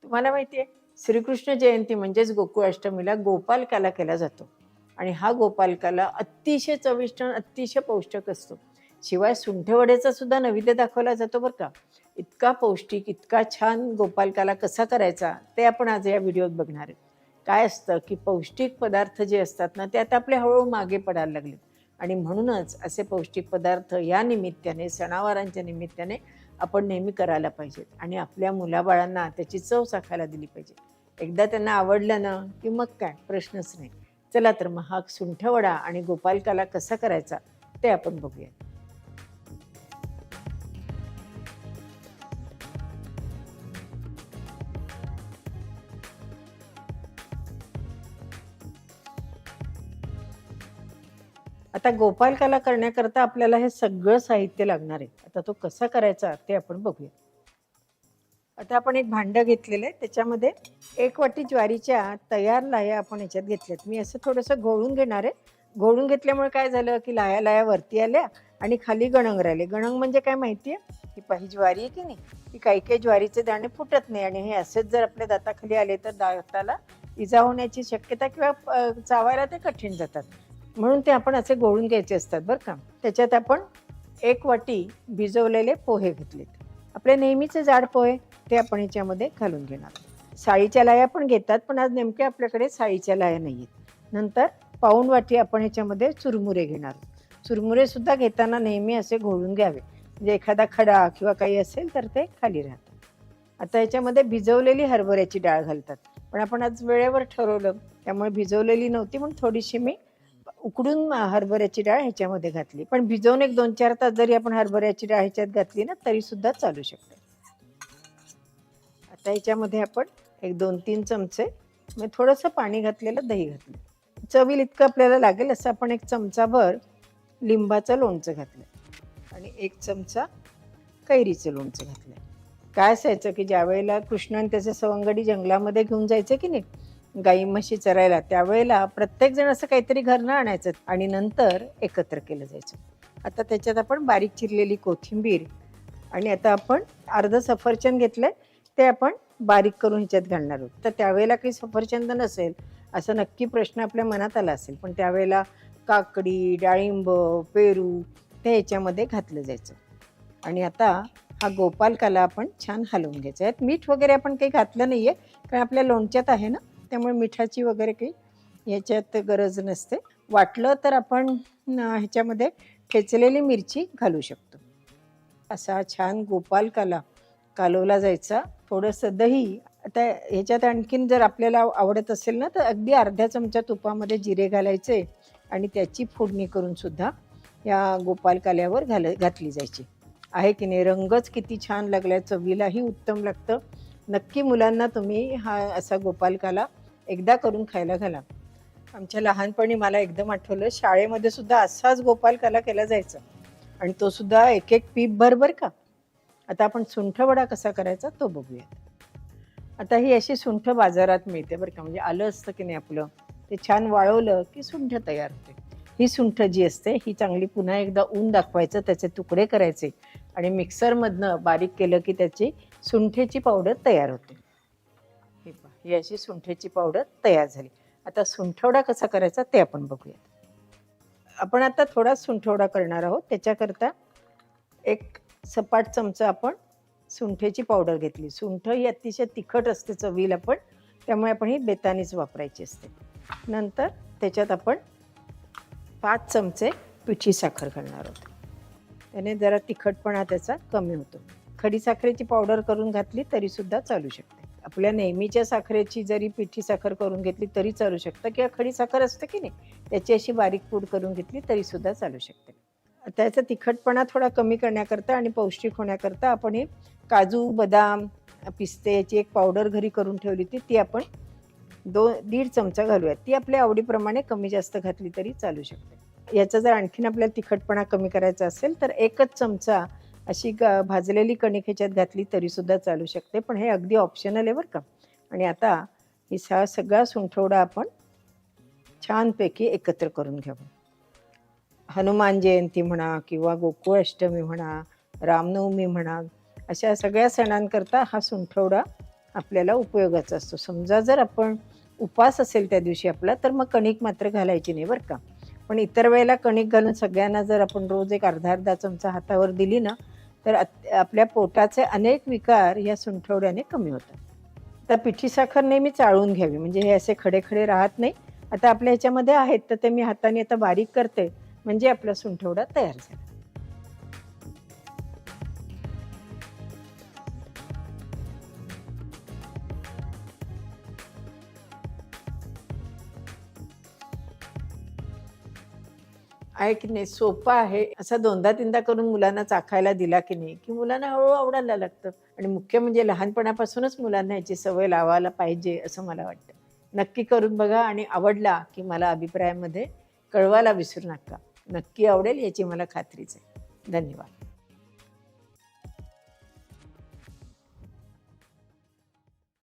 तुम्हाला माहिती आहे, श्रीकृष्ण जयंती म्हणजेच गोकुळाष्टमीला गोपालकाला केला जातो आणि हा गोपालकाला अतिशय चविष्ट आणि अतिशय पौष्टिक असतो. शिवाय सुंठवड्याचा सुद्धा नैवेद्य दाखवला जातो बरं का. इतका पौष्टिक, इतका छान गोपालकाला कसा करायचा ते आपण आज या व्हिडिओत बघणार आहेत. काय असतं की पौष्टिक पदार्थ जे असतात ना ते आता आपले हळूहळू मागे पडायला लागलेत आणि म्हणूनच असे पौष्टिक पदार्थ या निमित्ताने, सणावारांच्या निमित्ताने आपण नेहमी करायला पाहिजेत आणि आपल्या मुलाबाळांना त्याची चव चाखायला दिली पाहिजे. एकदा त्यांना आवडलं ना की मग काय प्रश्नच नाही. चला तर मग हा सुंठवडा आणि गोपालकाला कसा करायचा ते आपण बघूया. आता गोपालकाला करण्याकरता आपल्याला हे सगळं साहित्य लागणार आहे. आता तो कसा करायचा ते आपण बघूया. आता आपण एक भांडं घेतलेलं आहे, त्याच्यामध्ये 1 वाटी ज्वारीच्या तयार लाह्या आपण ह्याच्यात घेतल्यात. मी असं थोडंसं घोळून घेणार आहे. घोळून घेतल्यामुळे काय झालं की लाह्या वरती आल्या आणि खाली गणंग राहिले. गणंग म्हणजे काय माहिती आहे? ही पाही ज्वारी आहे की नाही, ही काही काही ज्वारीचे दाणे फुटत नाही आणि हे असेच जर आपल्या दाताखाली आले तर दाताला इजा होण्याची शक्यता किंवा चावायला ते कठीण जातात. म्हणून ते आपण असे घोळून घ्यायचे असतात बरं का. त्याच्यात आपण 1 वाटी भिजवलेले पोहे घेतलेत. आपले नेहमीचे जाड पोहे ते आपण ह्याच्यामध्ये घालून घेणार. साळीच्या लाह्या पण घेतात, पण आज नेमक्या आपल्याकडे साळीच्या लाह्या नाही आहेत. नंतर पाऊण वाटी आपण ह्याच्यामध्ये चुरमुरे घेणार. चुरमुरे सुद्धा घेताना नेहमी असे घोळून घ्यावे, म्हणजे एखादा खडा किंवा काही असेल तर ते खाली राहतात. आता ह्याच्यामध्ये भिजवलेली हरभऱ्याची डाळ घालतात, पण आपण आज वेळेवर ठरवलं त्यामुळे भिजवलेली नव्हती म्हणून थोडीशी मी उकडून हरभऱ्याची डाळ ह्याच्यामध्ये घातली. पण भिजवून एक 2-4 तास जरी आपण हरभऱ्याची डाळ ह्याच्यात घातली ना तरी सुद्धा चालू शकते. आता ह्याच्यामध्ये आपण एक 2-3 चमचे म्हणजे थोडंसं पाणी घातलेलं दही घातलं. चवील इतकं आपल्याला लागेल असं आपण 1 चमचाभर लिंबाचं लोणचं घातलं आणि 1 चमचा कैरीचं लोणचं घातलं. काय असायचं की ज्यावेळेला कृष्ण आणि त्याचे सवंगडी जंगलामध्ये घेऊन जायचे की नाही गाई म्हशी चरायला, त्यावेळेला प्रत्येकजण असं काहीतरी घरनं आणायचं आणि नंतर एकत्र केलं जायचं. आता त्याच्यात आपण बारीक चिरलेली कोथिंबीर आणि आता आपण अर्ध सफरचंद घेतलंय ते आपण बारीक करून ह्याच्यात घालणार आहोत. तर त्यावेळेला काही सफरचंद नसेल असं नक्की प्रश्न आपल्या मनात आला असेल, पण त्यावेळेला काकडी, डाळिंब, पेरू ते ह्याच्यामध्ये घातलं जायचं. आणि आता हा गोपालकाला आपण छान हलवून घ्यायचा आहे. मीठ वगैरे आपण काही घातलं नाहीये कारण आपल्या लोणच्यात आहे ना, त्यामुळे मिठाची वगैरे काही ह्याच्यात गरज नसते. वाटलं तर आपण ह्याच्यामध्ये ठेचलेली मिरची घालू शकतो. असा छान गोपालकाला कालवला जायचा. थोडंसं दही, आता ह्याच्यात आणखीन जर आपल्याला आवडत असेल ना तर अगदी अर्ध्या चमचा तुपामध्ये जिरे घालायचे आणि त्याची फोडणी करून सुद्धा या गोपालकाल्यावर घातली जायची. आहे की नाही, रंगच किती छान लागलाय, चवीलाही उत्तम लागतं. नक्की मुलांना तुम्ही हा असा गोपालकाला एकदा करून खायला घाला. आमच्या लहानपणी मला एकदम आठवलं, शाळेमध्ये सुद्धा असाच गोपालकाला केला जायचा आणि तो सुद्धा एक पीपभर बरं का. आता आपण सुंठवडा कसा करायचा तो बघूया. आता ही अशी सुंठ बाजारात मिळते बरं का, म्हणजे आलं असतं की नाही आपलं, ते छान वाळवलं की सुंठ तयार होते. ही सुंठ जी असते ही चांगली पुन्हा एकदा ऊन दाखवायचं, त्याचे तुकडे करायचे आणि मिक्सरमधनं बारीक केलं की त्याची सुंठेची पावडर तयार होते. ही पहा, ही अशी सुंठेची पावडर तयार झाली. आता सुंठवडा कसा करायचा ते आपण बघूया. आपण आता थोडा सुंठवडा करणार आहोत. त्याच्याकरता एक सपाट चमचा आपण सुंठेची पावडर घेतली. सुंठ ही अतिशय तिखट असते चवीला पण, त्यामुळे आपण ही बेतानीच वापरायची असते. नंतर त्याच्यात आपण 5 चमचे पिठी साखर घालणार आहोत. त्याने जरा तिखटपणा त्याचा कमी होतो. खडी साखरेची पावडर करून घातली तरी सुद्धा चालू शकते. आपल्या नेहमीच्या साखरेची जरी पिठी साखर करून घेतली तरी चालू शकतं किंवा खडी साखर असते की नाही त्याची अशी बारीक पूड करून घेतली तरी सुद्धा चालू शकते. त्याचा तिखटपणा थोडा कमी करण्याकरता आणि पौष्टिक होण्याकरता आपण हे काजू, बदाम, पिस्ते याची एक पावडर घरी करून ठेवली होती, ती आपण 1.5 चमचा घालूयात. ती आपल्या आवडीप्रमाणे कमी जास्त घातली तरी चालू शकते. याचा जर आणखीन आपल्याला तिखटपणा कमी करायचा असेल तर 1च चमचा अशी भाजलेली कणिक ह्याच्यात घातली तरी सुद्धा चालू शकते, पण हे अगदी ऑप्शनल आहे बरं का. आणि आता ही सगळा सुंठवडा आपण छानपैकी एकत्र करून घ्यावं. हनुमान जयंती म्हणा किंवा गोकुळाष्टमी म्हणा, रामनवमी म्हणा, अशा सगळ्या सणांकरता हा सुंठवडा आपल्याला उपयोगाचा असतो. समजा जर आपण उपवास असेल त्या दिवशी आपला, तर मग कणिक मात्र घालायची नाही बरं का. पण इतर वेळेला कणिक घालून सगळ्यांना जर आपण रोज एक अर्धा-अर्धा चमचा हातावर दिली ना, तर आपल्या पोटाचे अनेक विकार या सुंठवड्याने कमी होतात. तर पिठी साखर नेहमी चाळून घ्यावी, म्हणजे हे असे खडे-खडे राहत नाही. आता आपल्या ह्याच्यामध्ये आहेत, तर ते मी हाताने आता बारीक करते, म्हणजे आपला सुंठवडा तयार झाला. आहे की नाही, सोपं आहे. असा 2दा-3दा करून मुलांना चाखायला दिला की नाही, की मुलांना हळू आवडायला लागतं आणि मुख्य म्हणजे लहानपणापासूनच मुलांना याची सवय लावायला पाहिजे, असं मला वाटतं. नक्की करून बघा आणि आवडला की मला अभिप्रायामध्ये कळवायला विसरू नका. नक्की आवडेल याची मला खात्रीच आहे. धन्यवाद.